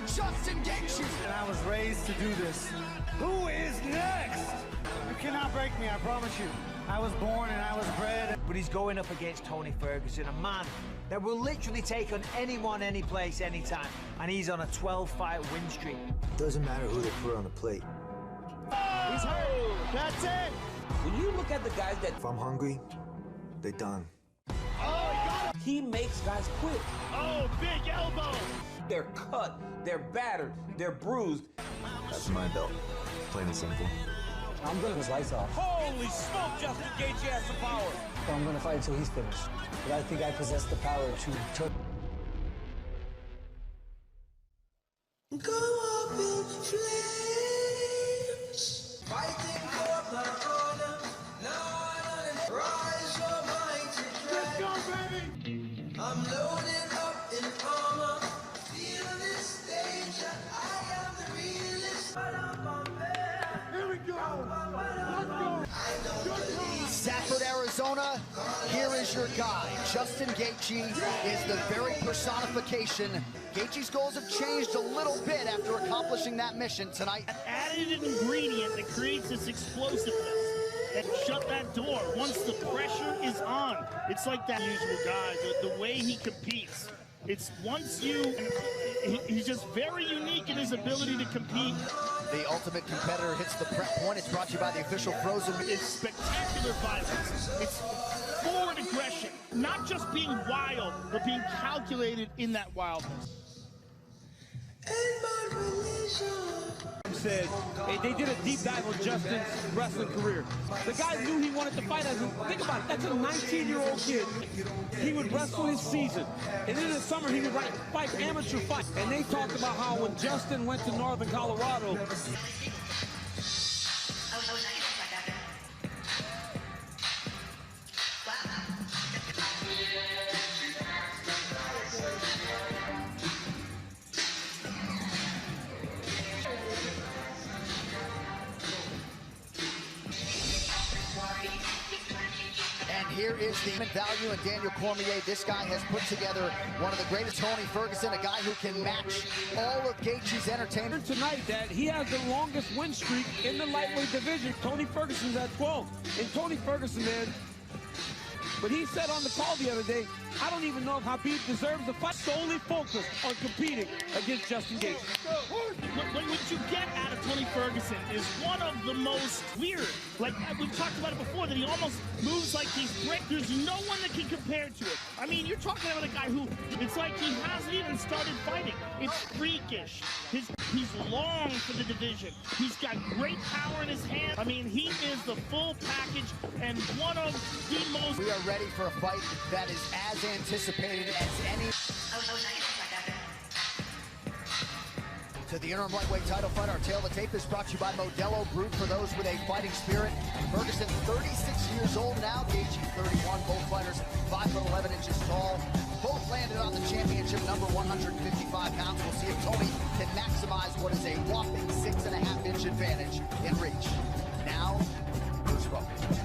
Justin Gaethje. And I was raised to do this. Who is next? You cannot break me, I promise you. I was born and I was bred. But he's going up against Tony Ferguson, a man that will literally take on anyone, any place, anytime. And he's on a 12-fight win streak. Doesn't matter who they put on the plate. He's hurt. That's it. When you look at the guys that... If I'm hungry, they done. Oh, he got it. He makes guys quit. Oh, big elbow. They're cut, they're battered, they're bruised. That's my belt. Plain and simple. I'm gonna his lights off. Holy smoke, Justin Gaethje has the power. But I'm gonna fight until he's finished. But I think I possess the power to turn. Go up in flames, fighting for my honor. Lord, rise your mighty Let's go, baby. I'm loaded up in armor. Feel this danger. I am the realest. Here we go. Let's go. Safford, Arizona, here is your guy. Justin Gaethje is the very personification. Gaethje's goals have changed a little bit after accomplishing that mission tonight. Added ingredient that creates this explosiveness and shut that door once the pressure is on. It's like that usual guy, the way he competes. It's once he's just very unique in his ability to compete. The ultimate competitor hits the prep point. It's brought to you by the official Frozen. It's spectacular violence. It's forward aggression. Not just being wild, but being calculated in that wildness. Said they did a deep dive on Justin's wrestling career. The guy knew he wanted to fight. Think about it, that's a 19-year-old kid. He would wrestle his season, and in the summer he would fight amateur fights. And they talked about how when Justin went to Northern Colorado, And here is the value in Daniel Cormier. This guy has put together one of the greatest. Tony Ferguson, a guy who can match all of Gaethje's entertainment. tonight that he has the longest win streak in the lightweight division. Tony Ferguson's at 12. And Tony Ferguson, man, but he said on the call the other day, I don't even know if Khabib deserves the fight. Solely focused on competing against Justin Gaethje. What you get out of Tony Ferguson is one of the most weird. Like, we've talked about it before, that he almost moves like he's brick. There's no one that can compare to it. I mean, you're talking about a guy who, it's like he hasn't even started fighting. It's freakish. He's long for the division. He's got great power in his hand. I mean, he is the full package and one of the most... We are ready for a fight that is as anticipated as any. To the interim lightweight title fight, our tail of the tape is brought to you by Modelo, brewed for those with a fighting spirit. Ferguson, 36 years old now. Gaethje, 31. Both fighters 5'11" tall. Both landed on the championship number 155 pounds. We'll see if Tony can maximize what is a whopping 6.5-inch advantage in reach. Now, Bruce Ruffin.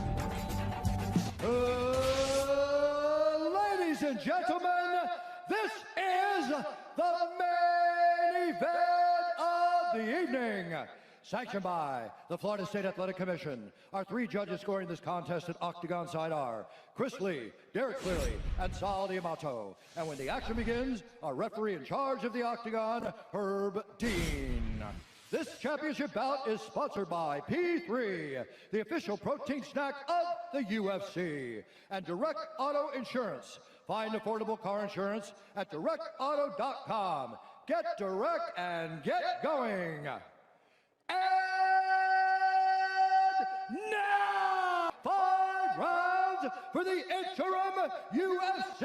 Ladies and gentlemen, this is the main event of the evening. Sanctioned by the Florida State Athletic Commission. Our three judges scoring this contest at Octagon side are Chris Lee, Derek Cleary, and Sal D'Amato. And when the action begins, our referee in charge of the Octagon, Herb Dean. This championship bout is sponsored by P3, the official protein snack of the UFC, and Direct Auto Insurance. Find affordable car insurance at directauto.com. Get direct and get going. And now, 5 rounds for the interim UFC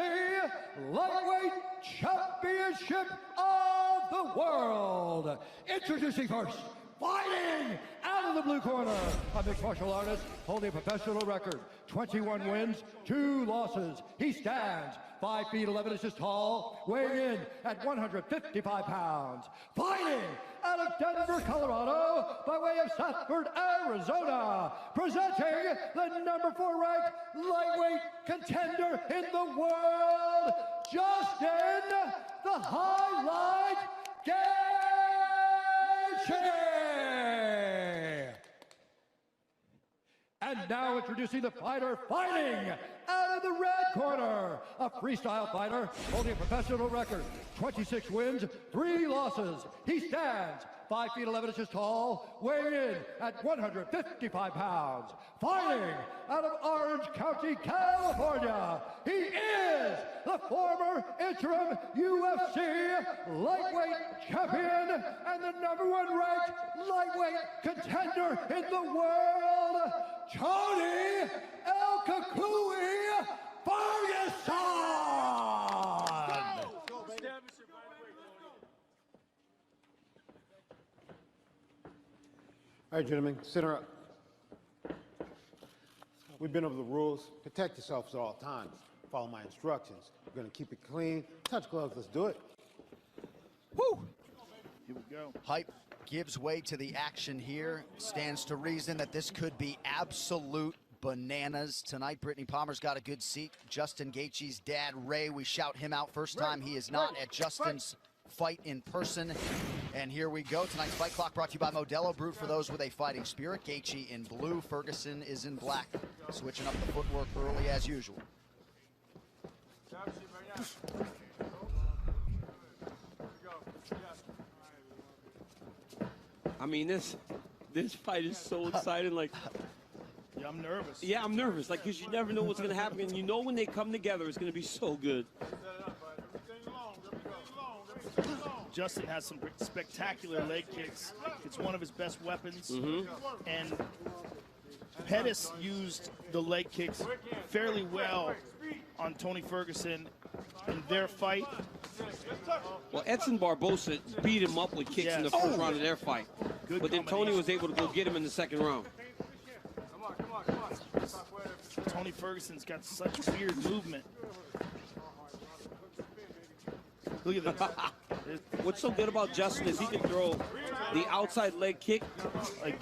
Lightweight Championship of the World. Introducing first, fighting out of the blue corner, a mixed martial artist holding a professional record, 21 wins, 2 losses. He stands 5 feet 11 inches tall, weighing in at 155 pounds. Fighting out of Denver, Colorado, by way of Safford, Arizona, presenting the number 4 ranked lightweight contender in the world, Justin, the Highlight Gaethje. now introducing the fighter fighting out of the red corner, a freestyle fighter holding a professional record, 26 wins, 3 losses. He stands 5 feet 11 inches tall, weighing in at 155 pounds. Fighting out of Orange County, California, he is the former interim UFC lightweight champion and the #1 ranked lightweight contender in the world, Toни Ferguson! All right, gentlemen, center up. We've been over the rules. Protect yourselves at all times. Follow my instructions. We're gonna keep it clean. Touch gloves, let's do it. Woo! Here we go. Hype gives way to the action here. Stands to reason that this could be absolute bananas tonight. Brittany Palmer's got a good seat. Justin Gaethje's dad, Ray, we shout him out first time he is not at Justin's fight in person. And here we go. Tonight's Fight Clock brought to you by Modelo, brewed for those with a fighting spirit. Gaethje in blue, Ferguson is in black. Switching up the footwork early as usual. I mean, this fight is so exciting. Like, Yeah, I'm nervous. yeah, I'm nervous. Like, because you never know what's going to happen. And you know when they come together, it's going to be so good. Justin has some spectacular leg kicks. It's one of his best weapons. And Pettis used the leg kicks fairly well on Toни Ferguson in their fight. Well, Edson Barbosa beat him up with kicks in the first round of their fight. Good But then Tony was able to go get him in the second round. Toni Ferguson's got such weird movement. Look at this. What's so good about Justin is he can throw the outside leg kick. Like,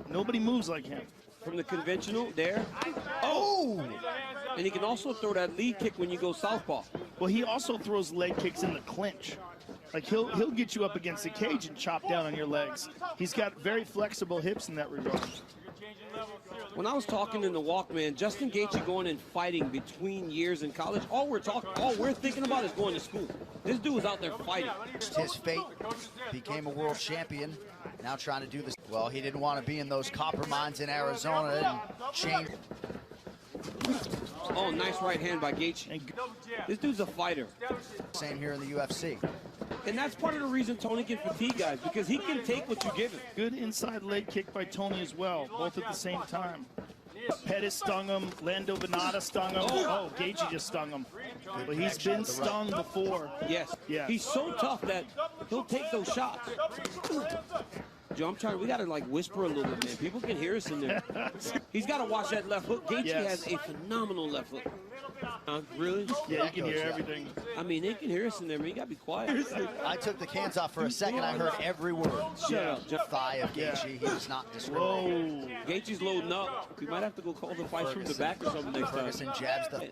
nobody moves like him. From the conventional, there. Oh! And he can also throw that lead kick when you go southpaw. Well, he also throws leg kicks in the clinch. Like, he'll get you up against the cage and chop down on your legs. He's got very flexible hips in that regard. When I was talking in the Walkman, Justin Gaethje going and fighting between years in college, all we're thinking about is going to school. This dude is out there fighting. His fate, became a world champion. Now trying to do this. Well, he didn't want to be in those copper mines in Arizona and change. Oh, nice right hand by Gaethje. This dude's a fighter. Same here in the UFC. And that's part of the reason Tony can fatigue guys, because he can take what you give him. Good inside leg kick by Tony as well, both at the same time. Pettis stung him, Lando Venata stung him. Oh, Gaethje just stung him. But he's been stung before. Yes. Yeah. He's so tough that he'll take those shots. Joe, I'm trying. We got to like whisper a little bit, man. People can hear us in there. He's got to watch that left hook. Gaethje has a phenomenal left hook. Really? Yeah, you can hear everything. I mean, they can hear us in there, man. You got to be quiet. I took the cans off for a second. I heard every word. Shut up. Thigh of Gaethje. He was not Whoa. discriminating. Gaethje's loading up. We might have to go call the fight from the back or something next time. Ferguson jabs the...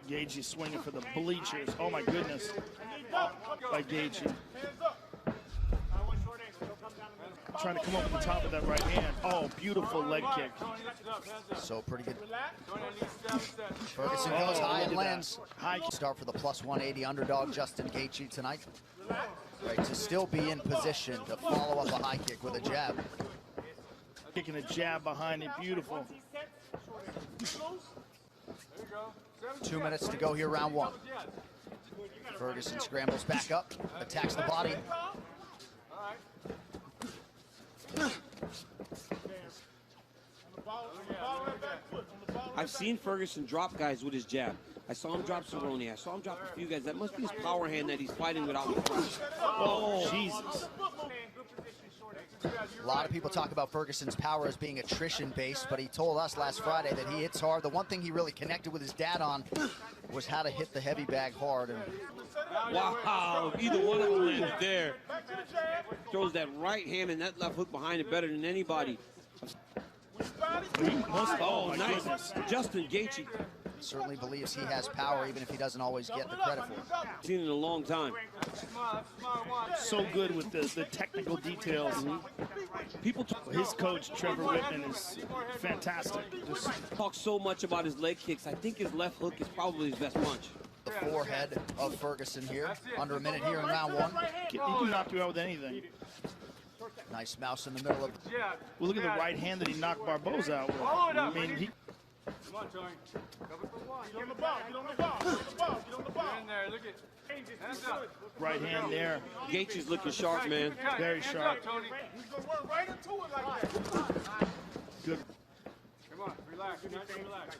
Gaethje swinging for the bleachers. Oh, my goodness. By Gaethje. Trying to come up with the top of that right hand. Oh, beautiful leg kick. So pretty good. Ferguson goes high and lands. High start for the plus 180 underdog Justin Gaethje tonight. Right, to still be in position to follow up a high kick with a jab. Kicking a jab behind it, beautiful. 2 minutes to go here, round one. Ferguson scrambles back up, attacks the body. I've seen Ferguson drop guys with his jab. I saw him drop Cerrone. I saw him drop a few guys. That must be his power hand that he's fighting without. Oh, Jesus. A lot of people talk about Ferguson's power as being attrition-based, but he told us last Friday that he hits hard. The one thing he really connected with his dad on was how to hit the heavy bag hard. And wow, either one of them lands there. Throws that right hand and that left hook behind it better than anybody. Oh, nice. Goodness. Justin Gaethje. certainly believes he has power, even if he doesn't always get the credit for it. Seen it in a long time. So good with the technical details. His coach, Trevor Whitman, is fantastic. Just Talks so much about his leg kicks. I think his left hook is probably his best punch. The forehead of Ferguson here. Under a minute here in round one. he can knock you out with anything. Nice mouse in the middle of. Well, look at the right hand that he knocked Barboza out with. I mean, he. Come on, Tony. Get on the ball. Get on the ball. Get on the ball. Get on the ball. Get in there. Look at. Hands up. Right hand there. Gaethje's looking sharp, man. Very sharp. Tony. He's going to run right into it like that. Good. Come on. Relax. Nice and relax.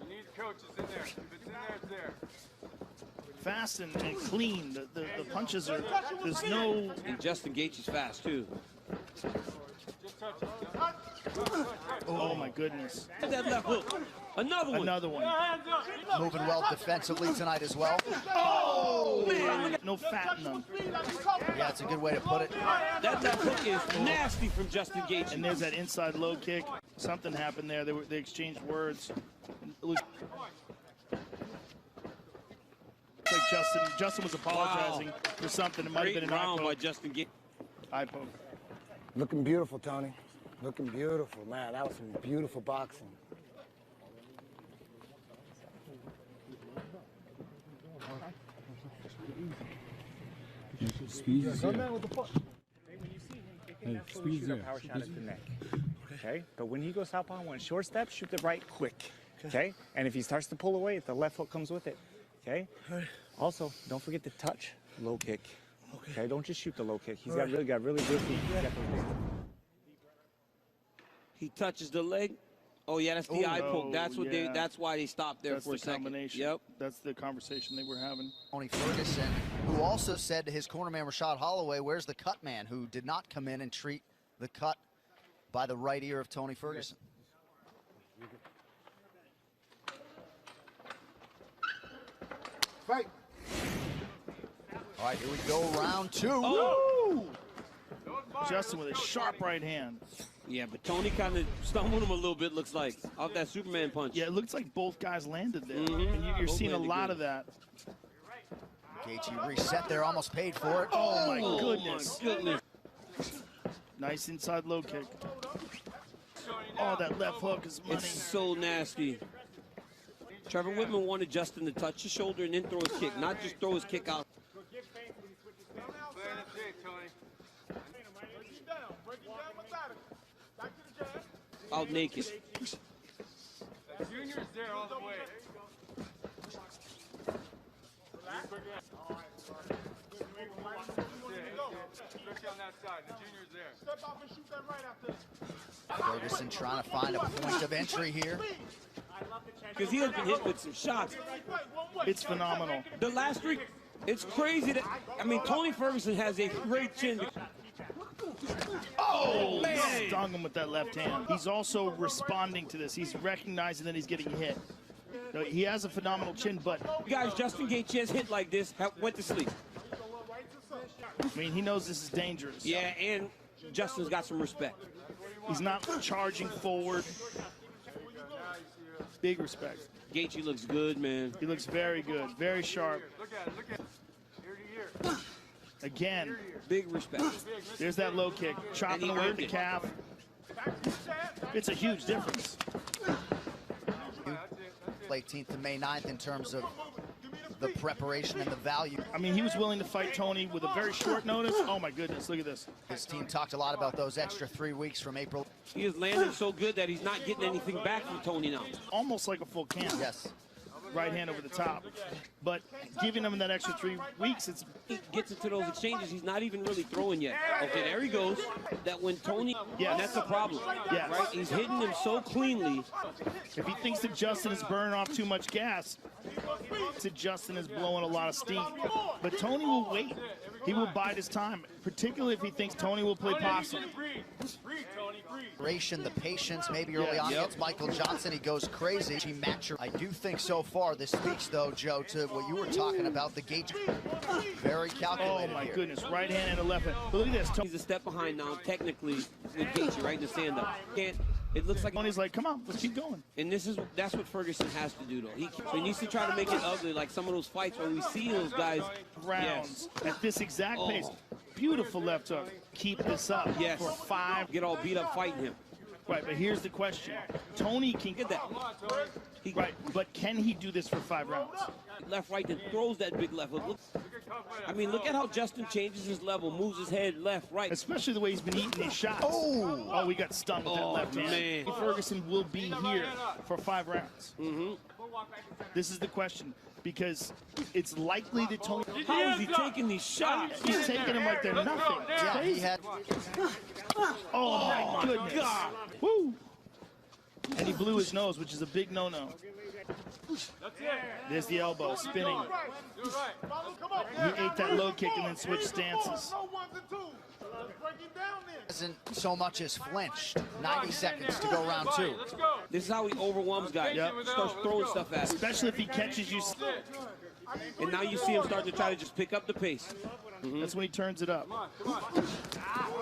You need coaches in there. If it's in there, it's there. Fast and clean. The punches are. There's no. And Justin Gaethje's fast, too. Just touch it. Oh my goodness. That left hook. Another one. Another one. Moving well defensively tonight as well. Oh man. No fat in them. Yeah, it's a good way to put it. That left hook is nasty from Justin Gaethje. And there's that inside low kick. Something happened there. They exchanged words. It looks like Justin was apologizing for something. It might have been an eye round by poke. Justin Gaethje. Eye poke. Looking beautiful, Tony. Looking beautiful, man. That was some beautiful boxing. Speed's there. Power shot at the neck. Okay? But when he goes southpaw, when short step, shoot the right quick. Okay? And if he starts to pull away, the left hook comes with it. Okay? Also, don't forget to touch low kick. Okay? Don't just shoot the low kick. He's got really good feet. He touches the leg. Oh yeah, that's the eye poke. That's what yeah. That's why they stopped there for a second. Combination. Yep. That's the conversation they were having. Tony Ferguson, who also said to his cornerman Rashad Holloway, "Where's the cut man?" Who did not come in and treat the cut by the right ear of Tony Ferguson. Fight. All right, here we go, round two. Oh! Justin with a sharp right hand. Yeah, but Tony kind of stumbled him a little bit, looks like, off that Superman punch. Yeah, it looks like both guys landed there. And you're seeing a lot of that. Gaethje reset there, almost paid for it. Oh, my goodness. My goodness. Nice inside low kick. Oh, that left hook is money. It's so nasty. Trevor Whitman wanted Justin to touch his shoulder and then throw his kick, not just throw his kick out. Out naked. Junior's there all the way. Especially on that side. The junior's there. Step off and shoot that right after. Ferguson trying to find a point of entry here. Because he has been hit with some shots. It's phenomenal. The last three, it's crazy that, I mean, Tony Ferguson has a great chin. Oh, man. Stung him with that left hand. He's also responding to this. He's recognizing that he's getting hit. So he has a phenomenal chin, but... Guys, Justin Gaethje has hit like this, went to sleep. I mean, he knows this is dangerous. Yeah, and Justin's got some respect. He's not charging forward. Big respect. Gaethje looks good, man. He looks very good, very sharp. Look at it, look at it. Ear to ear. Again. Big respect. There's that low kick, chopping away at the calf. It's a huge difference. 18th to May 9th in terms of the preparation and the value. I mean, he was willing to fight Tony with a very short notice. Oh my goodness, look at this. His team talked a lot about those extra 3 weeks from April. He is landing so good that he's not getting anything back from Tony now. Almost like a full camp. Yes. Right hand over the top. But giving him that extra 3 weeks, he gets into those exchanges, he's not even really throwing yet. Okay, there he goes. That when Tony, yes. That's a problem. Yes. Right? He's hitting him so cleanly. If he thinks that Justin is burning off too much gas, that Justin is blowing a lot of steam. But Tony will wait. He will bide his time, particularly if he thinks Tony will play possum. The patience, maybe early on against Michael Johnson, he goes crazy. I do think so far this speaks, though, Joe, to what you were talking about, the Gaethje. Very calculated. Oh my here. goodness, right hand and a left hand. But look at this. He's a step behind now, technically, with Gaethje, right in the stand-up. It looks like Tony's like, come on, let's keep going. And that's what Ferguson has to do, though. So he needs to try to make it ugly, like some of those fights where we see those guys. Rounds at this exact pace. Beautiful left hook. Keep this up for 5. Get all beat up fighting him. Right, but here's the question. Tony can get that. Right, but can he do this for 5 rounds? Left, right, then throws that big left hook. I mean, look at how Justin changes his level, moves his head left, right. Especially the way he's been eating these shots. Oh, we got stung with that left hand. Man. Ferguson will be here for 5 rounds. This is the question, because it's likely that Tony... How is he taking these shots? He's taking them like they're nothing. Yeah, he had... Oh, my goodness. God. Woo! And he blew his nose, which is a big no-no. There's the elbow, spinning. He ate that low kick and then switched stances. Hasn't so much as flinched. 90 seconds to go round 2. This is how he overwhelms guys. Starts throwing stuff at him. Especially if he catches you. And now you see him start to try to just pick up the pace. That's when he turns it up.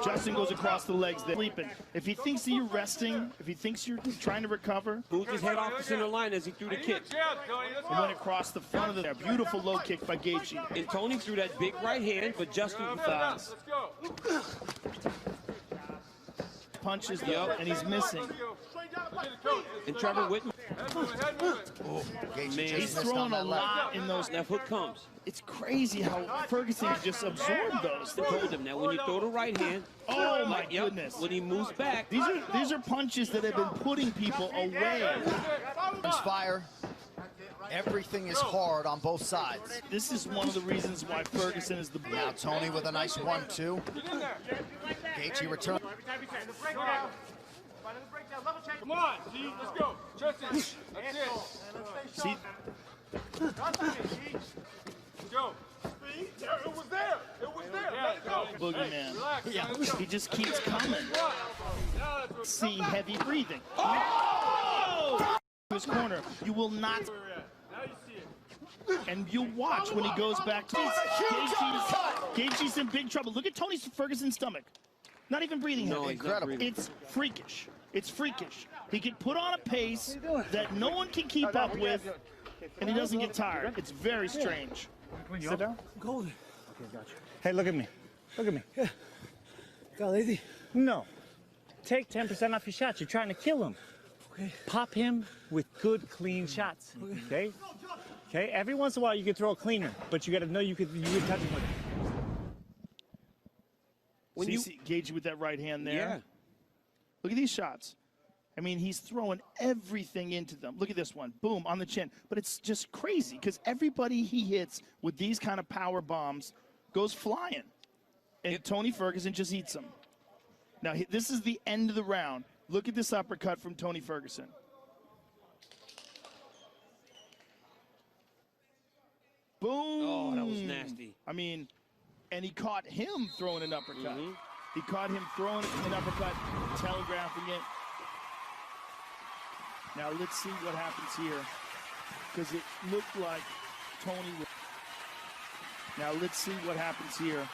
Justin goes across the legs there. Sleeping. If he thinks that you're resting, if he thinks you're trying to recover. Moved his head off the center line as he threw the kick. He went across the front of the beautiful low kick by geiджи. And Tony threw that big right hand, but Justin thighs. Punches though, and he's missing. And Trevor Whitman. Oh, man, he's throwing a lot in those. Left hook comes. It's crazy how Ferguson just absorbed those. I told him that when you throw the right hand, oh my goodness! When he moves back, these are punches that have been putting people away. Fire. Everything is hard on both sides. This is one of the reasons why Ferguson is the best. Now Tony with a nice 1-2. geiджi return. Come on, G, let's go. Justin, that's it. See? Let's go. It was there. It was there. Let it go. Boogeyman. He just keeps coming. See heavy breathing. Oh! His corner. You will not. And you'll watch when he goes back to geiджi's in big trouble. Look at Tony Ferguson's stomach. Not even breathing. No, incredible. It's freakish. It's freakish. He can put on a pace that no one can keep up with, and he doesn't get tired. It's very strange. Sit down. Golden. Okay, got you. Hey, look at me. Look at me. Yeah. Got lazy? No. Take 10% off your shots. You're trying to kill him. Okay. Pop him with good, clean shots. Okay? Okay? Every once in a while you can throw a cleaner, but you got to know you could touch him with it. When you see geiджi with that right hand there. Yeah. Look at these shots. I mean, he's throwing everything into them. Look at this one. Boom, on the chin. But it's just crazy because everybody he hits with these kind of power bombs goes flying. And Tony Ferguson just eats them. Now, this is the end of the round. Look at this uppercut from Tony Ferguson. Boom. Oh, that was nasty. I mean, and he caught him throwing an uppercut. He caught him throwing an uppercut, telegraphing it. Now let's see what happens here, because it looked like Tony was... Now let's see what happens here,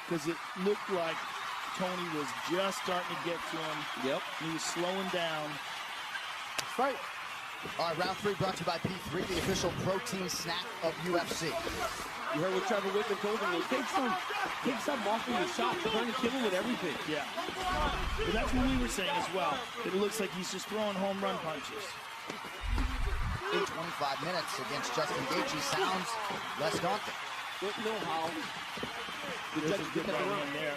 because it looked like Tony was just starting to get to him. Yep. He was slowing down. Fight. All right, round 3 brought to you by P3, the official protein snack of UFC. You heard what Trevor Whitman told him. Take some off of your shot. You're trying to kill him with everything. Yeah. But that's what we were saying as well. It looks like he's just throwing home run punches. In 25 minutes against Justin geiджi sounds less daunting. Don't know how. There's a good right hand there.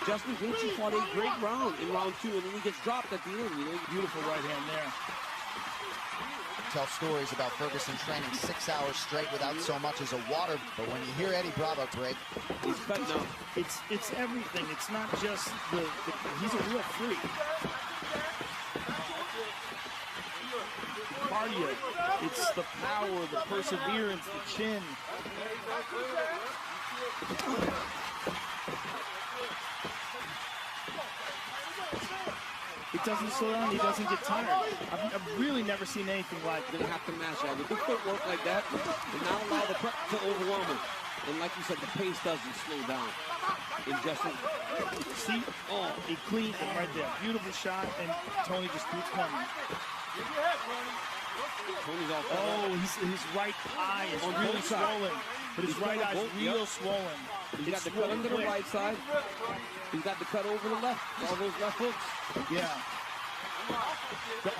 Justin geiджi fought a great round in round 2, and then he gets dropped at the end. You know? Beautiful right hand there. Tell stories about Ferguson training 6 hours straight without so much as a water, but when you hear Eddie Bravo break, he's cutting up. It's everything. It's not just he's a real freak. Cardio. It's the power, the perseverance, the chin. It doesn't slow down. He doesn't get tired. I've really never seen anything like Gonna have to match that. With the footwork like that, and not allow the prep to overwhelm him. And like you said, the pace doesn't slow down. And Justin, see, he cleaned it right there. Beautiful shot, and Tony just keeps coming. Tony's off. Oh, his right eye is really swollen. But his right eye is real swollen. He's got the cut under the right side. He's got the cut over the left. All those left hooks. Yeah.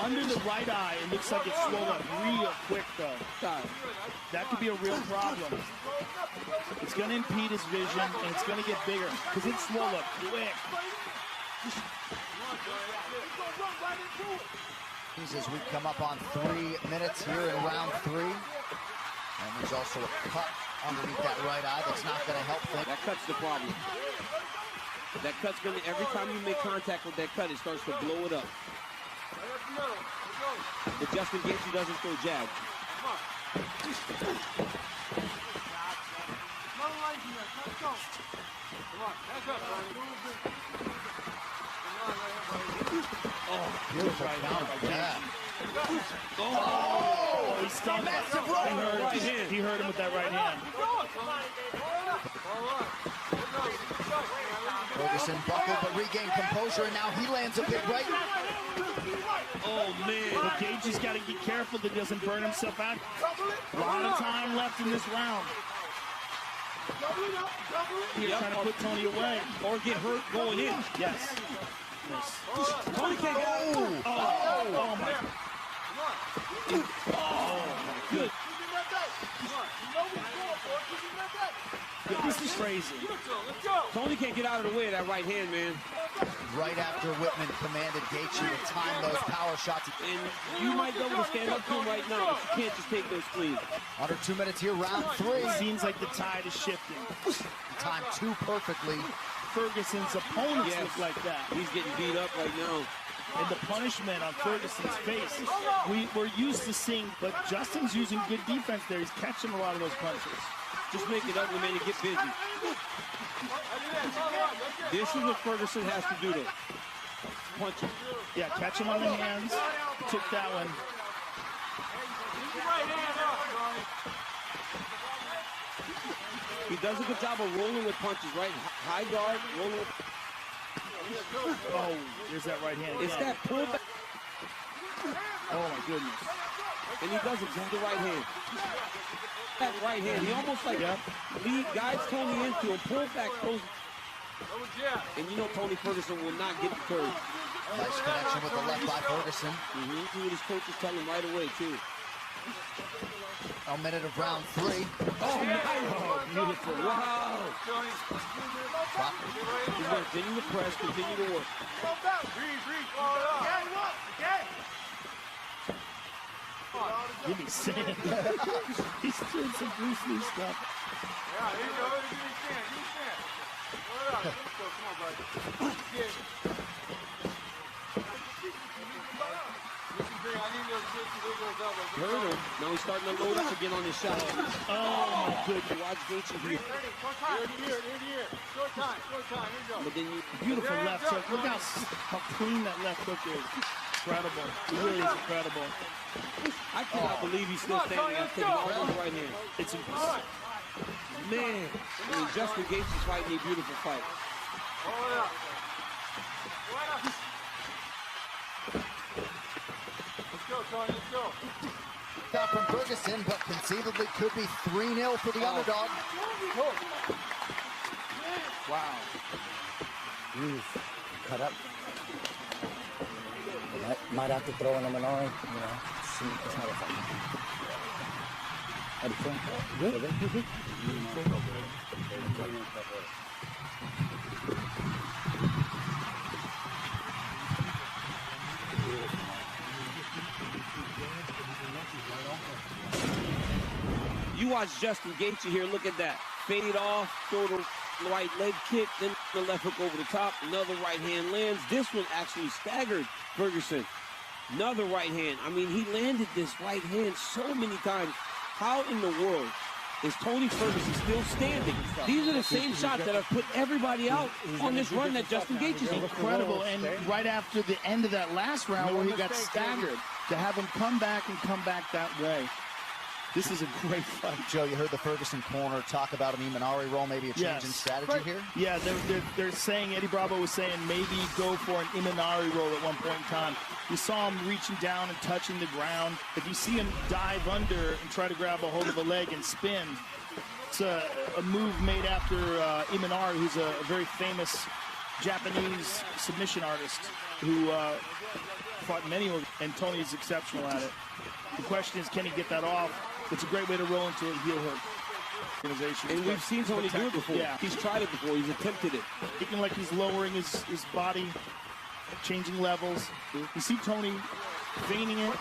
Under the right eye, it looks like it's swollen up real quick, though. That could be a real problem. It's going to impede his vision, and it's going to get bigger because it's swollen up quick. As we come up on 3 minutes here in round 3. And there's also a cut underneath that right eye that's not going to help things. That cut's the problem. That cut's going to, every time you make contact with that cut, it starts to blow it up. But Justin Gaethje doesn't throw jabs. Oh, beautiful counter. Yeah. Oh, he stunned him. He hurt him with that right hand. Ferguson buckled but regained composure, and now he lands a big right. Oh, man. But Gaethje's got to be careful that he doesn't burn himself out. A lot of time left in this round. He's trying to put Tony away. Or get hurt going in. Yes. Tony can't get out. Oh, my. Oh, good. This is crazy. Tony can't get out of the way of that right hand, man. Right after Whitman commanded Gaethje to time those power shots. And you might be able to stand up to him right now, but you can't just take those clean. Under 2 minutes here, round 3. Seems like the tide is shifting. Timed too perfectly. Ferguson's opponents look like that. He's getting beat up right now. And the punishment on Ferguson's face, we're used to seeing, but Justin's using good defense there. He's catching a lot of those punches. Just make it ugly, man, and get busy. This is what Ferguson has to do, though. Punch him. Yeah, catch him on the hands. Took that one. He does a good job of rolling with punches, right? High guard, rolling with... Oh, there's that right hand. It's that pull back. Oh, my goodness. And he does it with the right hand. That right hand, he almost like guides Tony into a pull back, throws. And you know Tony Ferguson will not get the curve. Nice connection with the left by Ferguson. See what his coaches tell him right away, too. A minute of round 3. Oh, nice. Oh, beautiful. Wow. He's going to continue to press, continue to work. Give me sand. He's doing some Bruce Lee stuff. Yeah, here you go. Give me sand. Give me sand. Let's go. Come on, buddy. Now he's starting to load up again on his shot. Oh, my goodness. Watch Gaethje here. Here. Short time. Here you go. But then beautiful left hook. Look how clean that left hook is. Incredible. It really is incredible. I cannot believe he's still standing there taking all those right hand. It's incredible. Man, I mean, Justin Gaethje's fighting a beautiful fight. Let's go, Tony. Let's go. Out from Ferguson, but conceivably could be 3-0 for the underdog. Wow. Cut up. Might have to throw in a Minori, you know. It's not a fight. How do you feel? Good? You watch Justin Gaethje here. Look at that. Fade off, throw the right leg kick, then the left hook over the top. Another right hand lands. This one actually staggered Ferguson. Another right hand. I mean, he landed this right hand so many times. How in the world is Tony Ferguson still standing? These are the same shots that have put everybody out on this run that Justin Gaethje's on. Incredible. And right after the end of that last round where he got staggered, to have him come back and come back that way. This is a great fight. Joe, you heard the Ferguson corner talk about an Imanari roll, maybe a change in strategy here? Yeah, they're saying, Eddie Bravo was saying maybe go for an Imanari roll at one point in time. You saw him reaching down and touching the ground. If you see him dive under and try to grab a hold of a leg and spin, it's a move made after Imanari, who's a very famous Japanese submission artist who fought many, and Tony's exceptional at it. The question is, can he get that off? It's a great way to roll into a heel hook. And we've seen Tony do it before. Yeah. He's tried it before. He's attempted it. Looking like he's lowering his body, changing levels. You see Tony feigning it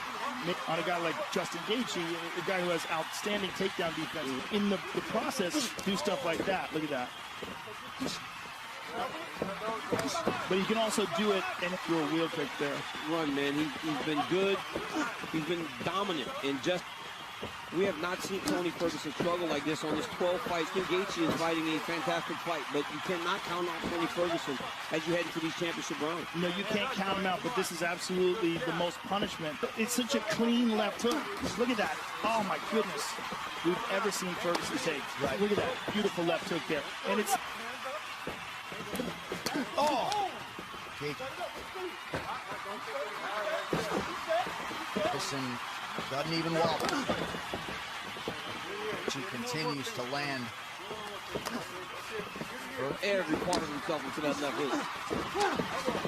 on a guy like Justin Gaethje, a guy who has outstanding takedown defense. In the process, do stuff like that. Look at that. But you can also do it and throw a wheel kick there. Run, man. He's been good. He's been dominant. And just, we have not seen Tony Ferguson struggle like this on his 12 fights. Gaethje is fighting a fantastic fight, but you cannot count out Tony Ferguson as you head into these championship rounds. No, you can't count him out, but this is absolutely the most punishment. It's such a clean left hook. Look at that. Oh, my goodness. We've ever seen Ferguson take. Right. Look at that. Beautiful left hook there. And it's... Oh! Ferguson doesn't even wobble. She continues to land. Every part of himself into that left hook.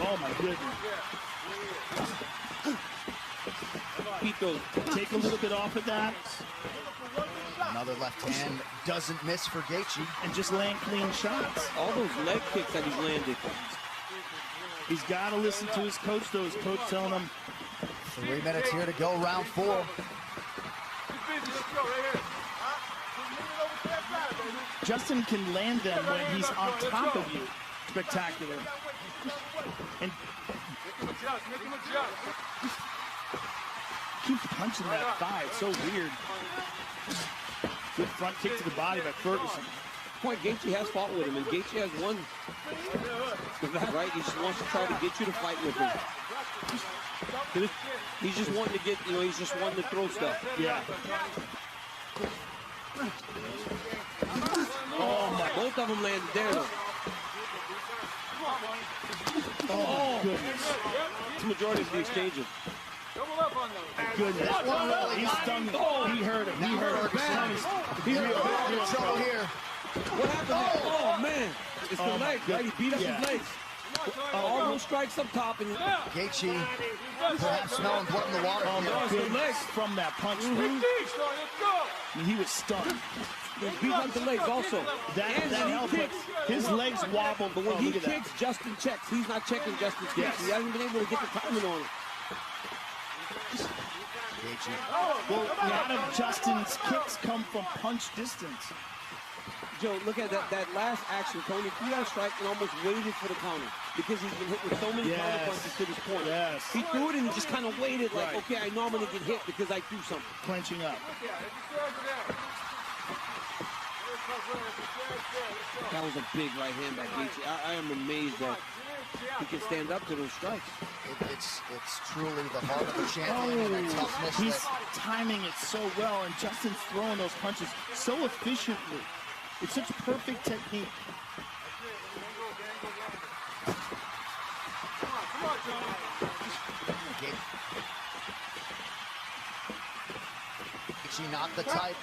Oh my goodness. Pito, take a little bit off of that. Another left hand doesn't miss for Gaethje. And just land clean shots. All those leg kicks that he's landed. He's got to listen to his coach, though. His coach telling him. 3 minutes here to go, round 4. Justin can land them when he's on top of you. Spectacular. And keeps punching that thigh. It's so weird. Good front kick to the body by Ferguson. Point, Gaethje has fought with him, and Gaethje has won. Right? He just wants to try to get you to fight with him. He's just wanting to get, he's just wanting to throw stuff. Yeah. Oh my! Both of them landed there, though. Oh, goodness. It's the majority of the exchanges. Goodness. He's stung. Oh, he hurt him. He hurt him. He's in trouble here. What happened there? Oh, man. It's the legs, right? He beat up his legs. All those strikes up top. And Gaethje perhaps smelling blood in the water. Oh, no, it's the legs from that punch. He was stunned. He beat up the legs also. That helped. His legs wobbled. But when he kicks, Justin checks. He's not checking Justin's kicks. He hasn't been able to get the timing on him. Well, a lot of Justin's kicks come from punch distance. Joe, look at that last action. Tony threw that strike and almost waited for the counter because he's been hit with so many counter punches to this point. Yes. He threw it and just kind of waited like, okay, I know I'm going to get hit because I threw something. Clenching up. That was a big right hand by Gaethje. I am amazed that he can stand up to those strikes. It's truly the heart of the champion and the toughness. He's timing it so well, and Justin's throwing those punches so efficiently. It's such perfect technique. Gaethje not the type.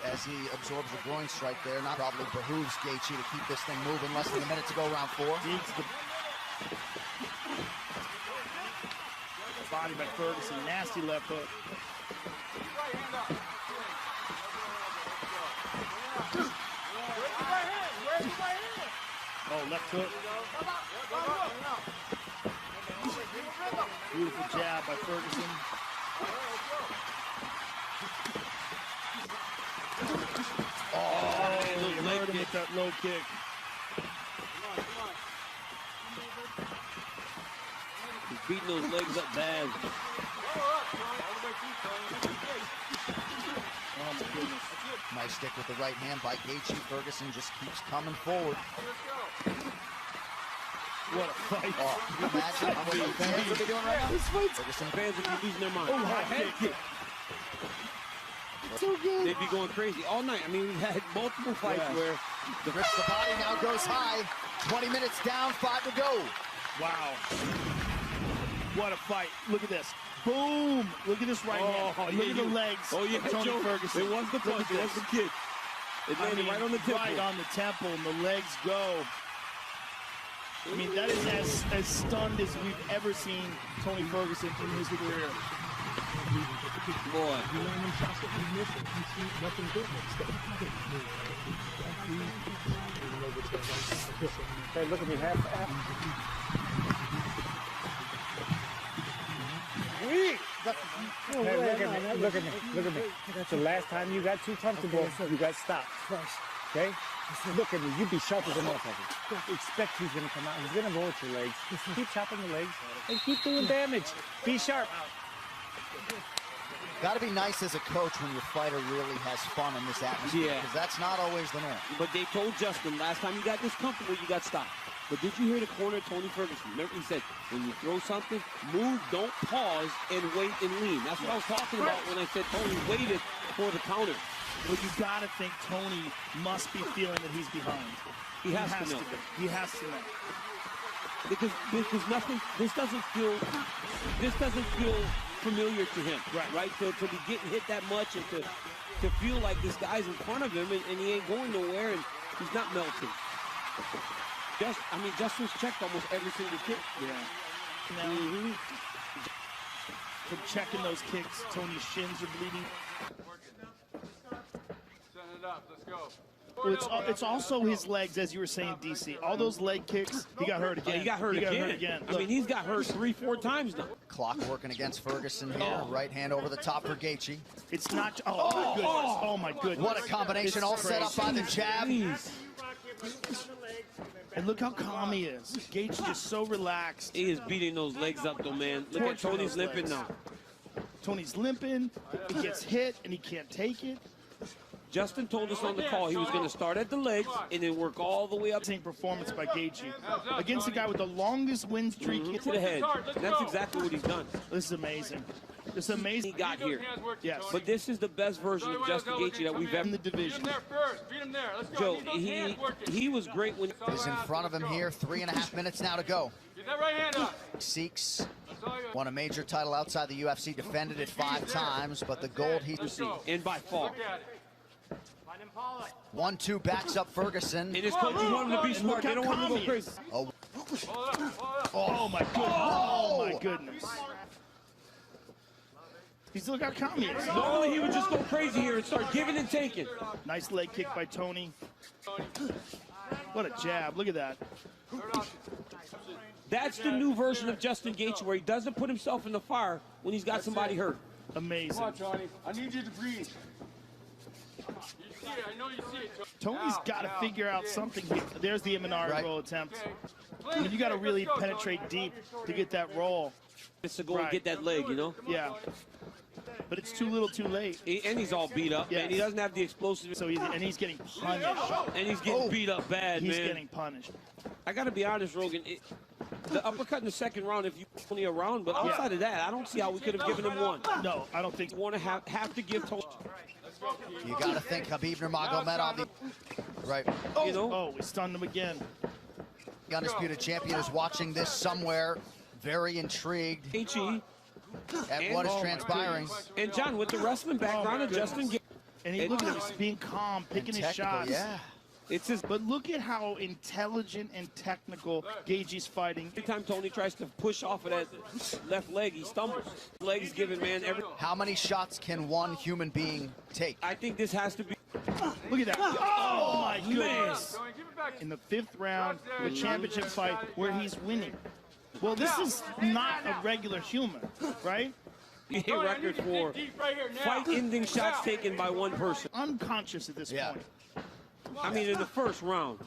As he absorbs a groin strike there, not probably behooves Gaethje to keep this thing moving. Less than a minute to go, round 4. Body by Ferguson, nasty left hook. Oh, left hook. Beautiful jab by Ferguson. Oh, he hurt him with that low kick. He's beating those legs up bad. Oh, my goodness. Nice stick with the right hand by Gaethje. Ferguson just keeps coming forward. What a fight. Oh, can you imagine what the fans would be doing right now? Ferguson fans would be losing their mind. Oh, head kick. So good. They'd be going crazy all night. I mean, we've had multiple fights where the body now goes high. 20 minutes down, 5 to go. Wow. What a fight. Look at this. Boom. Look at this right hand. Look at the legs. Oh, yeah, Tony Joe, Ferguson. It was the punch. It was the kick. It landed right on the temple. Right on the temple, and the legs go. I mean, that is as stunned as we've ever seen Tony Ferguson in his career. Boy. Hey, look at me, half. Hey, look at me. The last time you got too comfortable, you got stopped. Okay? Look at me. You be sharp as a motherfucker. Expect he's going to come out. He's going to roll with your legs. Keep chopping the legs and keep doing damage. Be sharp. Got to be nice as a coach when your fighter really has fun in this atmosphere. Yeah. Because that's not always the norm. But they told Justin, last time you got this comfortable, you got stopped. But did you hear the corner, Tony Ferguson? Remember he said, when you throw something, move, don't pause, and wait and lean. That's what I was talking about when I said Tony waited for the counter. Well, you got to think Tony must be feeling that he's behind. He has to know. He has to know. Because nothing, this doesn't feel familiar to him, right? To be getting hit that much and to feel like this guy's in front of him and he ain't going nowhere and he's not melting. Justin's checked almost every single kick. Yeah. Now, from checking those kicks, Tony's shins are bleeding. Setting it up. Let's go. Well, it's also his legs, as you were saying, DC. All those leg kicks, he got hurt again. He got hurt again. I mean, he's got hurt 3-4 times now. Clock working against Ferguson here. Right hand over the top for Gaethje. It's not. Oh, my goodness. Oh, my goodness. What a combination. All set up by the jab. And look how calm he is. Gaethje just so relaxed. He is beating those legs up, though, man. Look at Tony's limping now. Tony's limping. He gets hit, and he can't take it. Justin told us on the call he was going to start at the legs and then work all the way up. Same performance by Gaethje against the guy with the longest win streak. To the head. That's exactly what he's done. This is amazing. This is amazing. He got here. Yes. But this is the best version of Justin Gaethje that we've ever in the division. Beat him there first. Beat him there. Let's go. Joe, he was great when he's in front of him here. 3.5 minutes now to go. Get that right hand up. Seeks won a major title outside the UFC, defended it 5 times, but the gold he's received. And by far. 1-2 backs up Ferguson. And his coach wanted to be smart. They don't want to go crazy. Oh my goodness. Oh my goodness. He's look how calm he is. Normally he would just go crazy here and start giving and taking. Nice leg kick by Tony. What a jab. Look at that. That's the new version of Justin Gaethje where he doesn't put himself in the fire when he's got somebody hurt. Amazing. Come on, Tony. I need you to breathe. I know you see it. Tony's got to figure out something here. There's the Imanari roll attempt. I mean, you got to really penetrate deep to get that roll. It's to go and get that leg, you know? Yeah. But it's too little too late. And he's all beat up, and he doesn't have the explosive. So he's getting punished. And he's getting beat up bad, He's getting punished. I got to be honest, Rogan. The uppercut in the second round, if you only a round, but outside of that, I don't see how we could have given him one. No, I don't think. Want to have to give Tony. You got to think Khabib Nurmagomedov. Right. You know? Oh, we stunned him again. The undisputed champion is watching this somewhere, very intrigued at what is transpiring. And John, with the wrestling background of Justin, and he look at him, he's being calm, picking his shots. Yeah. But look at how intelligent and technical Gaethje's fighting. Every time Tony tries to push off of that left leg, he stumbles. Legs given, man. How many shots can one human being take? I think this has to be. Look at that. Oh, my goodness. In the 5th round, the championship fight where he's winning. Well, this is not a regular human, right? PA record for fight-ending shots taken by one person. Unconscious at this point. I mean, in the first round.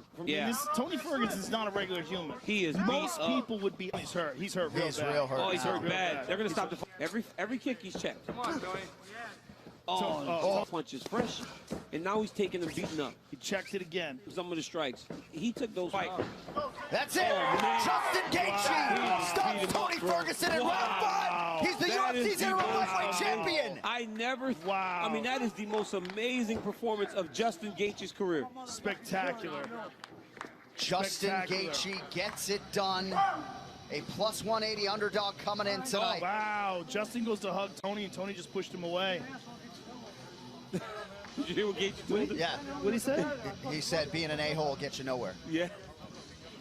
Tony Ferguson is not a regular human. He is Most people would be. He's hurt. He's hurt real bad. Real hurt. Oh, he's hurt bad. They're going to stop the fight. Every kick he's checked. Come on, Tony. Oh, punches fresh. And now he's taking them beaten up. He checked it again. Some of the strikes. He took those fights. That's it. Justin Gaethje stops Tony Ferguson in round 5. He's the UFC's interim lightweight champion. I never. Wow. I mean, that is the most amazing performance of Justin Gaethje's career. Spectacular. Justin Gaethje gets it done. A plus 180 underdog coming in tonight. Oh, wow. Justin goes to hug Tony, and Tony just pushed him away. Did you hear what Gaethje told him? Yeah. What'd he say? He said being an a-hole gets you nowhere. Yeah.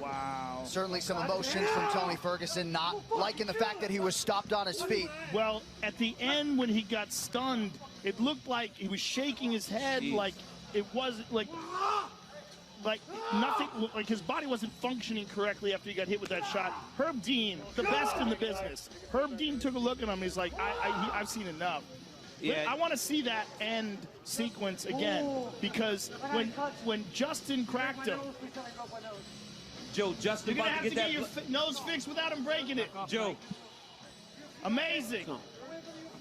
Wow. Certainly some emotions from Tony Ferguson, not liking the fact that he was stopped on his feet. Well, at the end when he got stunned, it looked like he was shaking his head. Jeez. Like it wasn't like nothing, like his body wasn't functioning correctly after he got hit with that shot. Herb Dean, the best in the business. Herb Dean took a look at him. He's like, I've seen enough. Yeah. I want to see that end sequence again, because when Justin cracked him, Joe, Justin you're gonna about have to get your nose fixed without him breaking it. Joe. Amazing.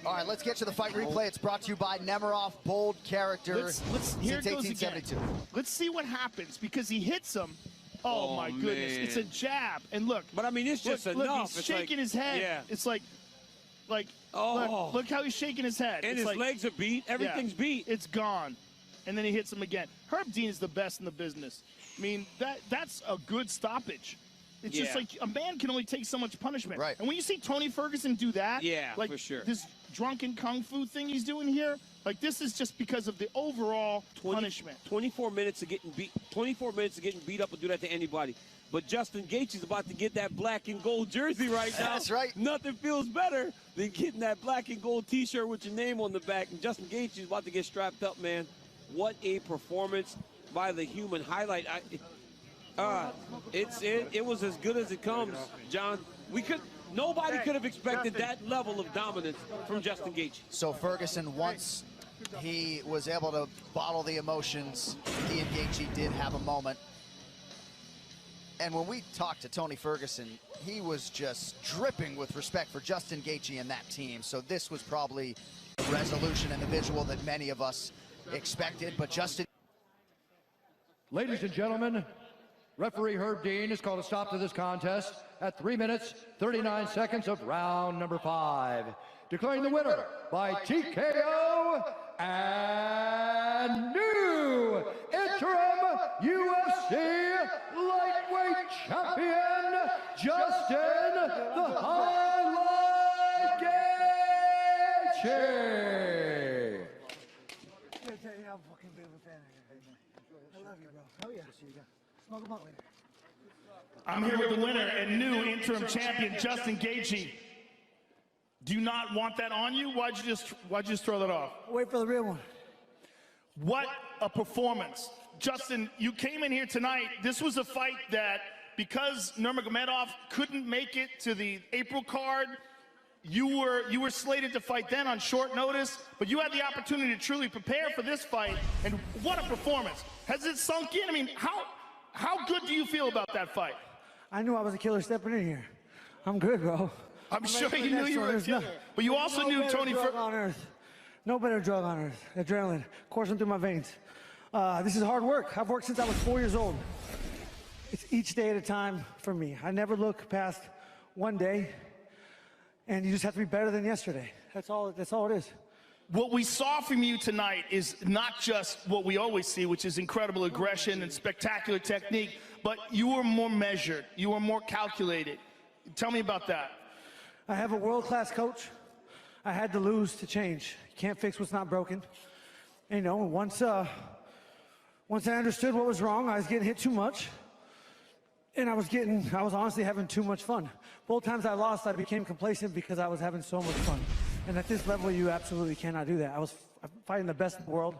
All right, let's get to the fight replay. It's brought to you by Nemiroff, bold character Here since it goes 1872. again. Let's see what happens, because he hits him. Oh my goodness, man. it's a jab. And look. But I mean, it's just look, enough. He's shaking his head. Yeah. It's like, look how he's shaking his head. And it's his legs are beat. Everything's beat. It's gone. And then he hits him again. Herb Dean is the best in the business. I mean, that's a good stoppage. It's just like a man can only take so much punishment. Right. And when you see Tony Ferguson do that, like for sure. This drunken kung fu thing he's doing here, like this is just because of the overall punishment. 24 minutes of getting beat. 24 minutes of getting beat up will do that to anybody. But Justin Gaethje's about to get that black and gold jersey right now. That's right. Nothing feels better than getting that black and gold T-shirt with your name on the back. And Justin Gaethje's about to get strapped up, man. What a performance by the human. Highlight. It was as good as it comes, John. Nobody could have expected that level of dominance from Justin Gaethje. So Ferguson, once he was able to bottle the emotions, he and Gaethje did have a moment. And when we talked to Tony Ferguson, he was just dripping with respect for Justin Gaethje and that team. So this was probably the resolution and the visual that many of us expected. But Justin... Ladies and gentlemen, referee Herb Dean has called a stop to this contest at 3 minutes, 39 seconds of round number 5. Declaring the winner by TKO and new interim UFC lightweight champion, Justin the Highlight Gaethje. I'm fucking big of a fan of you, man. I love you, bro. Oh yeah. Smoke them up later. I'm here with the winner and new interim champion, Justin Gaethje. Do you not want that on you? Why'd you just throw that off? Wait for the real one. What a performance. Justin, you came in here tonight. This was a fight that, because Nurmagomedov couldn't make it to the April card, you were slated to fight then on short notice, but you had the opportunity to truly prepare for this fight, and what a performance. Has it sunk in? I mean, how good do you feel about that fight? I knew I was a killer stepping in here. I'm good, bro. I'm sure you knew you were a killer, but you also knew Tony Ferguson on earth. No better drug on earth. Adrenaline coursing through my veins. This is hard work. I've worked since I was 4 years old. It's each day at a time for me. I never look past one day, and you just have to be better than yesterday. That's all it is. What we saw from you tonight is not just what we always see, which is incredible aggression and spectacular technique, but you were more measured. You were more calculated. Tell me about that. I have a world-class coach. I had to lose to change. You can't fix what's not broken. And, you know, once I understood what was wrong, I was getting hit too much. And I was honestly having too much fun. Both times I lost, I became complacent because I was having so much fun. And at this level, you absolutely cannot do that. I'm fighting the best in the world.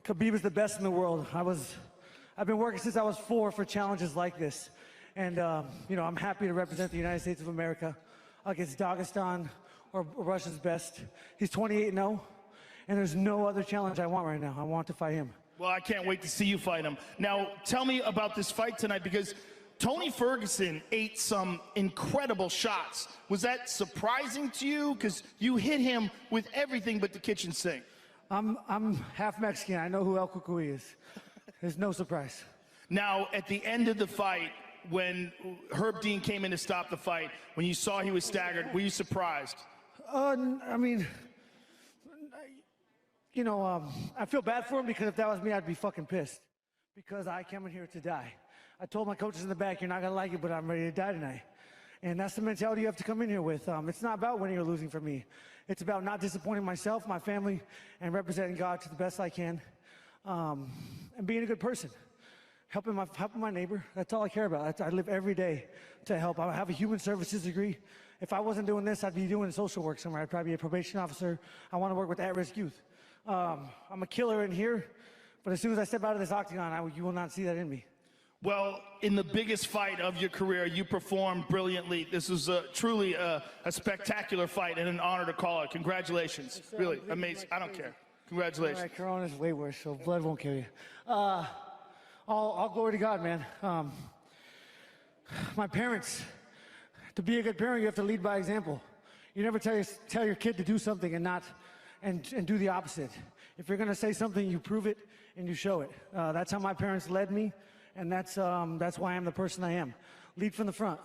Khabib is the best in the world. I've been working since I was 4 for challenges like this. And, you know, I'm happy to represent the United States of America against Dagestan or Russia's best. He's 28-0, and there's no other challenge I want right now. I want to fight him. Well, I can't wait to see you fight him. Now, tell me about this fight tonight, because Tony Ferguson ate some incredible shots. Was that surprising to you? Because you hit him with everything but the kitchen sink. I'm half Mexican. I know who El Cucuy is. There's no surprise. Now, at the end of the fight, when Herb Dean came in to stop the fight, when you saw he was staggered, were you surprised? I mean, you know, I feel bad for him because if that was me, I'd be fucking pissed. Because I came in here to die. I told my coaches in the back, you're not gonna like it, but I'm ready to die tonight. And that's the mentality you have to come in here with. It's not about winning or losing for me. It's about not disappointing myself, my family, and representing God to the best I can. And being a good person. Helping my neighbor. That's all I care about. I live every day to help. I have a human services degree. If I wasn't doing this, I'd be doing social work somewhere. I'd probably be a probation officer. I want to work with at-risk youth. I'm a killer in here, but as soon as I step out of this octagon, you will not see that in me. Well, in the biggest fight of your career, you performed brilliantly. This was truly a spectacular fight and an honor to call it. Congratulations. Really amazing. I don't care. Congratulations. All right, Corona's way worse, so blood won't kill you. All glory to God, man. My parents, to be a good parent, you have to lead by example. You never tell your kid to do something and do the opposite. If you're gonna say something, you prove it and you show it. That's how my parents led me, and that's why I'm the person I am. Lead from the front.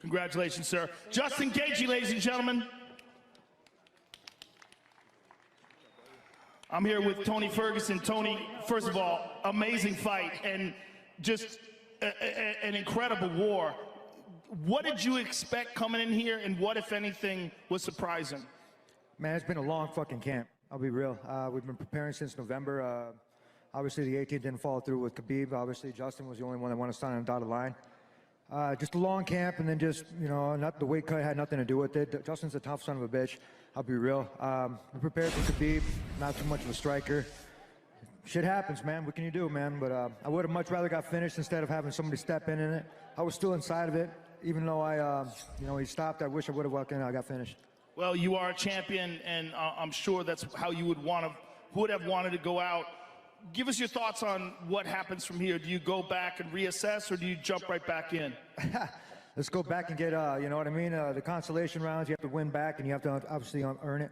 Congratulations, sir. Justin Gaethje, ladies and gentlemen. I'm here with Tony Ferguson. Tony, first of all, amazing fight and just an incredible war. What did you expect coming in here, and what, if anything, was surprising? Man, it's been a long fucking camp. I'll be real. We've been preparing since November. Obviously, the 18th didn't follow through with Khabib. Obviously, Justin was the only one that wanted to sign on the dotted line. Just a long camp, and then just, you know, the weight cut had nothing to do with it. Justin's a tough son of a bitch. I'll be real. We prepared for Khabib, not too much of a striker. Shit happens, man. What can you do, man? But I would have much rather got finished instead of having somebody step in it. I was still inside of it, even though he stopped. I wish I would have walked in and I got finished. Well, you are a champion, and I'm sure that's how you would have wanted to go out. Give us your thoughts on what happens from here. Do you go back and reassess, or do you jump right back in? Let's go back and get, you know what I mean? The consolation rounds, you have to win back, and you have to obviously earn it.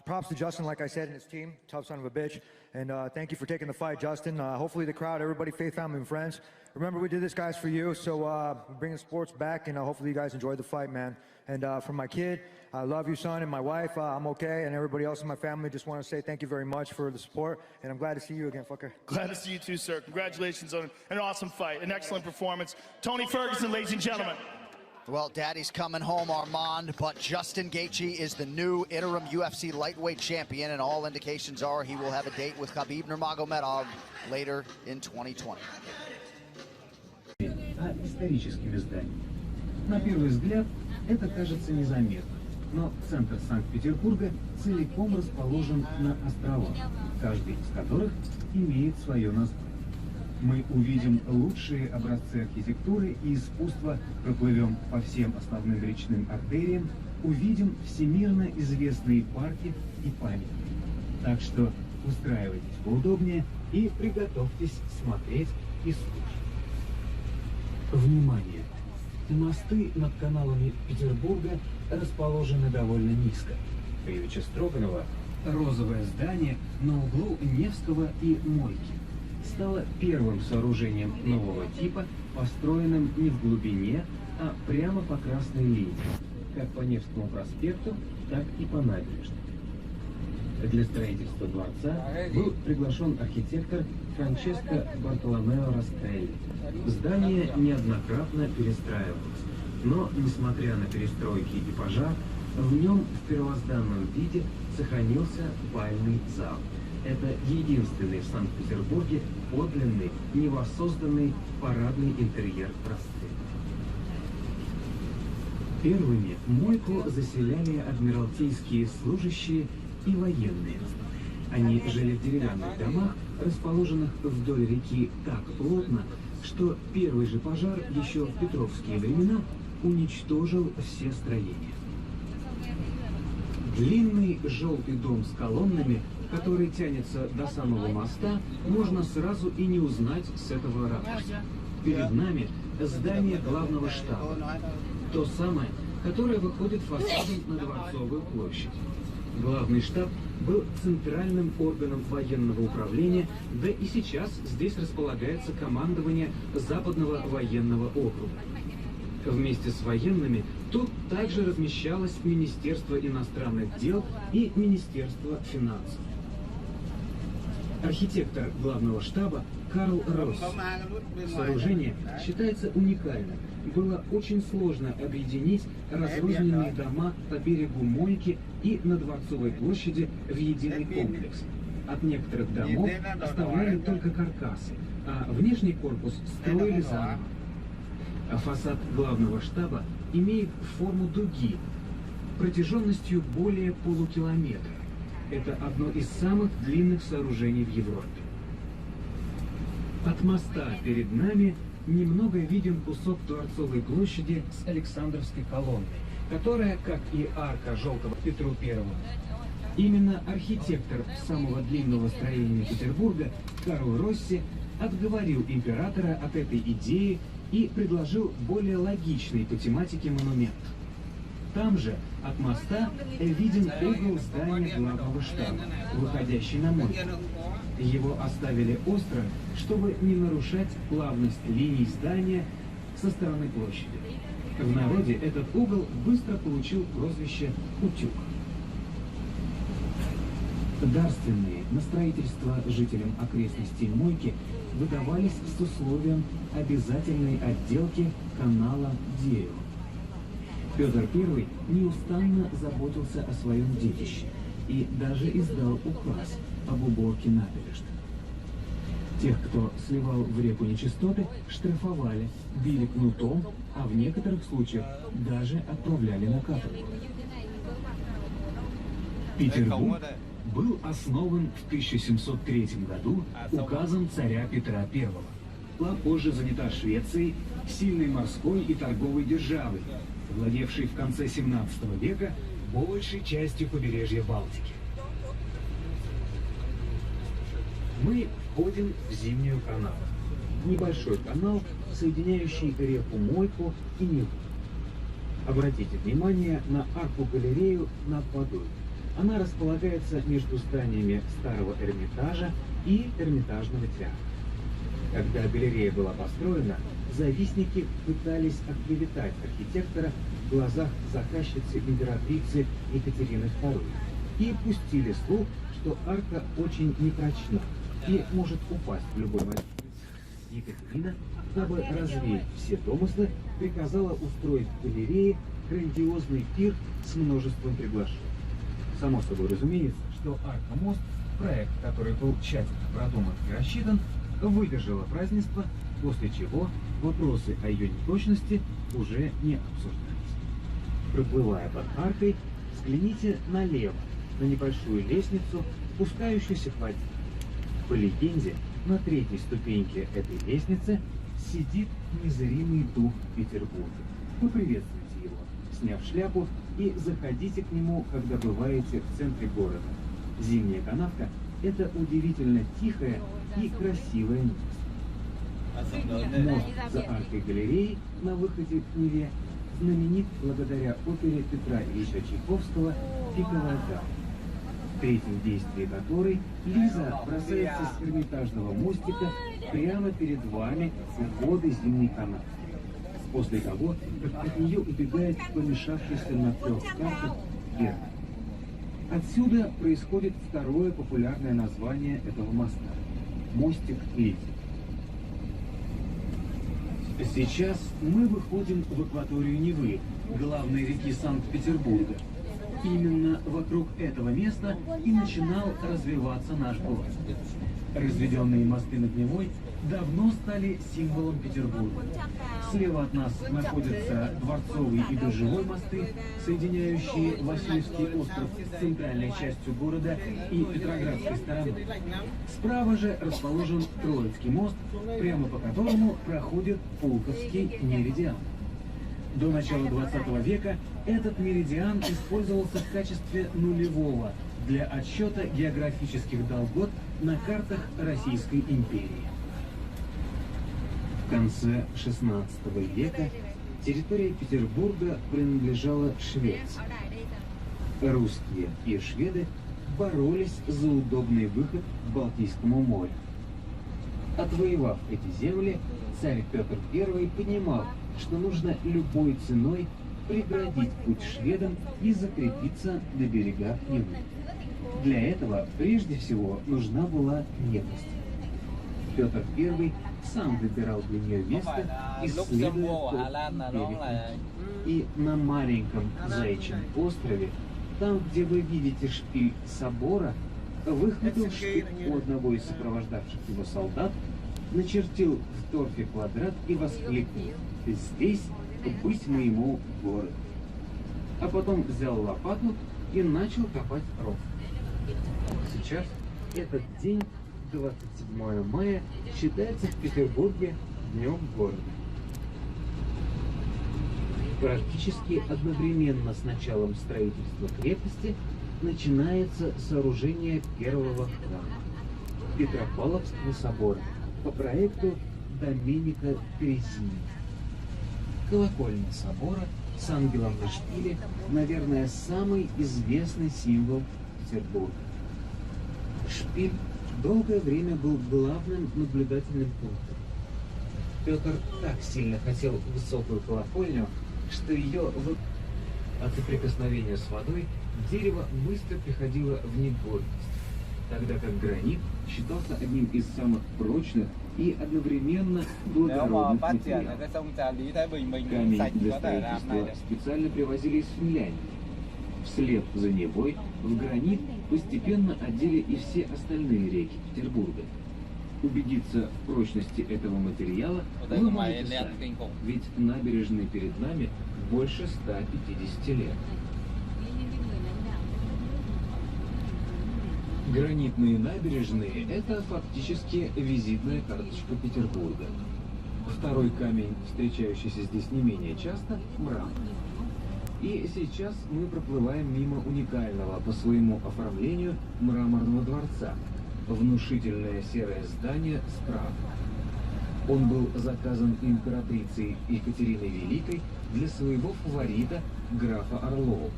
Props to Justin, like I said, and his team. Tough son of a bitch. And thank you for taking the fight, Justin. Hopefully the crowd, everybody, faith, family, and friends. Remember, we did this, guys, for you. So we're bringing sports back, and hopefully you guys enjoyed the fight, man. And for my kid, I love you, son, and my wife. I'm okay, and everybody else in my family, just want to say thank you very much for the support, and I'm glad to see you again, fucker. Glad to see you too, sir. Congratulations on an awesome fight, an excellent performance. Tony Ferguson, ladies and gentlemen. Well, Daddy's coming home, Armand, but Justin Gaethje is the new interim UFC lightweight champion, and all indications are he will have a date with Khabib Nurmagomedov later in 2020. А историческим изданием. На первый взгляд, это кажется незаметно, но центр Санкт-Петербурга целиком расположен на островах, каждый из которых имеет свое название. Мы увидим лучшие образцы архитектуры и искусства, проплывем по всем основным речным артериям, увидим всемирно известные парки и памятники. Так что устраивайтесь поудобнее и приготовьтесь смотреть и слушать. Внимание! Мосты над каналами Петербурга расположены довольно низко. Привыча Строганова, розовое здание на углу Невского и Мойки, стало первым сооружением нового типа, построенным не в глубине, а прямо по красной линии, как по Невскому проспекту, так и по набережной. Для строительства дворца был приглашен архитектор Франческо Бартоломео Растелли. Здание неоднократно перестраивалось, но, несмотря на перестройки и пожар, в нем в первозданном виде сохранился бальный зал. Это единственный в Санкт-Петербурге подлинный, невоссозданный парадный интерьер проспекта. Первыми Мойку заселяли адмиралтейские служащие и военные. Они жили в деревянных домах, расположенных вдоль реки так плотно, что первый же пожар еще в петровские времена уничтожил все строения. Длинный желтый дом с колоннами, который тянется до самого моста, можно сразу и не узнать с этого ракурса. Перед нами здание главного штаба. То самое, которое выходит фасадом на Дворцовую площадь. Главный штаб был центральным органом военного управления, да и сейчас здесь располагается командование Западного военного округа. Вместе с военными тут также размещалось Министерство иностранных дел и Министерство финансов. Архитектор главного штаба Карл Росс. Сооружение считается уникальным. Было очень сложно объединить разрозненные дома по берегу Мойки и на Дворцовой площади в единый комплекс. От некоторых домов оставляли только каркасы, а внешний корпус строили заново. Фасад главного штаба имеет форму дуги, протяженностью более полукилометра. Это одно из самых длинных сооружений в Европе. От моста перед нами немного виден кусок Дворцовой площади с Александровской колонной, которая, как и арка Желтого Петру I, именно архитектор самого длинного строения Петербурга Карл Росси отговорил императора от этой идеи и предложил более логичный по тематике монумент. Там же, от моста, виден угол здания главного штаба, выходящий на Мойку. Его оставили острым, чтобы не нарушать плавность линий здания со стороны площади. В народе этот угол быстро получил прозвище «Утюг». Дарственные на строительство жителям окрестностей Мойки выдавались с условием обязательной отделки канала Дерева. Петр I неустанно заботился о своем детище и даже издал указ об уборке набережных. Тех, кто сливал в реку нечистоты, штрафовали, били кнутом, а в некоторых случаях даже отправляли на каторгу. Петербург был основан в 1703 году указом царя Петра I. Была позже занята Швецией, сильной морской и торговой державой, владевшей в конце 17 века большей частью побережья Балтики. Мы входим в Зимнюю канаву. Небольшой канал, соединяющий реку Мойку и Неву. Обратите внимание на арку-галерею над водой. Она располагается между зданиями Старого Эрмитажа и Эрмитажного театра. Когда галерея была построена, завистники пытались оклеветать архитектора в глазах заказчицы императрицы Екатерины II и пустили слух, что арка очень непрочна и может упасть в любой момент. Екатерина, дабы развеять все домыслы, приказала устроить в галерее грандиозный пир с множеством приглашений. Само собой разумеется, что арка-мост, проект, который был тщательно продуман и рассчитан, выдержала празднество, после чего вопросы о ее неточности уже не обсуждались. Проплывая под аркой, взгляните налево, на небольшую лестницу, спускающуюся к воде. По легенде, на третьей ступеньке этой лестницы сидит незримый дух Петербурга. Поприветствуйте его, сняв шляпу, и заходите к нему, когда бываете в центре города. Зимняя канавка – это удивительно тихое и красивое место. Мост за аркой галереи на выходе к Неве знаменит благодаря опере Петра Ильича Чайковского «Пиковая дама», в третьем действии которой Лиза бросается с Эрмитажного мостика прямо перед вами в воды зимней канавки. После того, как от нее убегает помешавшийся на 3 картах Герман. Отсюда происходит второе популярное название этого моста – мостик Лизы. Сейчас мы выходим в акваторию Невы, главной реки Санкт-Петербурга. Именно вокруг этого места и начинал развиваться наш город. Разведенные мосты над Невой давно стали символом Петербурга. Слева от нас находятся Дворцовый и Биржевой мосты, соединяющие Васильевский остров с центральной частью города и Петроградской стороной. Справа же расположен Троицкий мост, прямо по которому проходит Пулковский меридиан. До начала 20 века этот меридиан использовался в качестве нулевого для отсчета географических долгот на картах Российской империи. В конце XVI века территория Петербурга принадлежала Швеции. Русские и шведы боролись за удобный выход к Балтийскому морю. Отвоевав эти земли, царь Петр I понимал, что нужно любой ценой преградить путь шведам и закрепиться на берегах Невы. Для этого прежде всего нужна была крепость. Петр I сам выбирал для нее место, исследуя берег. И на маленьком Заячьем острове, там, где вы видите шпиль собора, выхватил шпиль у одного из сопровождавших его солдат, начертил в торфе квадрат и воскликнул: «Здесь быть моему город». А потом взял лопату и начал копать ров. Сейчас этот день, 27 мая, считается в Петербурге Днем города. Практически одновременно с началом строительства крепости начинается сооружение первого храма – Петропавловского собора по проекту Доменика Трезини. Колокольня собора с ангелом на шпиле, наверное, самый известный символ Петербурга. Шпиль долгое время был главным наблюдательным пунктом. Петр так сильно хотел высокую колокольню, что ее от соприкосновения с водой дерево быстро приходило в негодность, тогда как гранит считался одним из самых прочных и одновременно благородных материалов. Камень для строительства специально привозили из Финляндии. Вслед за Невой в гранит постепенно одели и все остальные реки Петербурга. Убедиться в прочности этого материала вы можете сами, ведь набережной перед нами больше 150 лет. Гранитные набережные – это фактически визитная карточка Петербурга. Второй камень, встречающийся здесь не менее часто – мрамор. И сейчас мы проплываем мимо уникального по своему оформлению мраморного дворца. Внушительное серое здание справа. Он был заказан императрицей Екатериной Великой для своего фаворита, графа Орлова.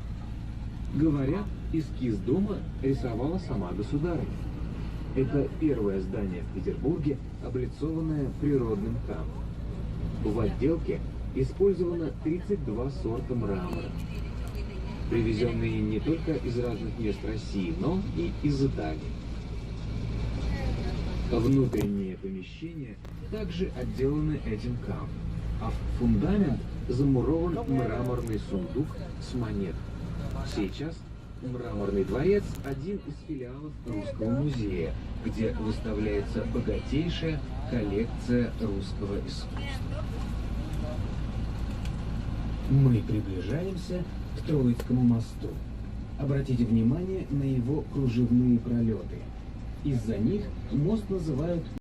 Говорят, эскиз дома рисовала сама государыня. Это первое здание в Петербурге, облицованное природным камнем. В отделке использовано 32 сорта мрамора, привезенные не только из разных мест России, но и из Италии. Внутренние помещения также отделаны этим камнем, а в фундамент замурован мраморный сундук с монетой. Сейчас Мраморный дворец – один из филиалов Русского музея, где выставляется богатейшая коллекция русского искусства. Мы приближаемся к Троицкому мосту. Обратите внимание на его кружевные пролеты. Из-за них мост называют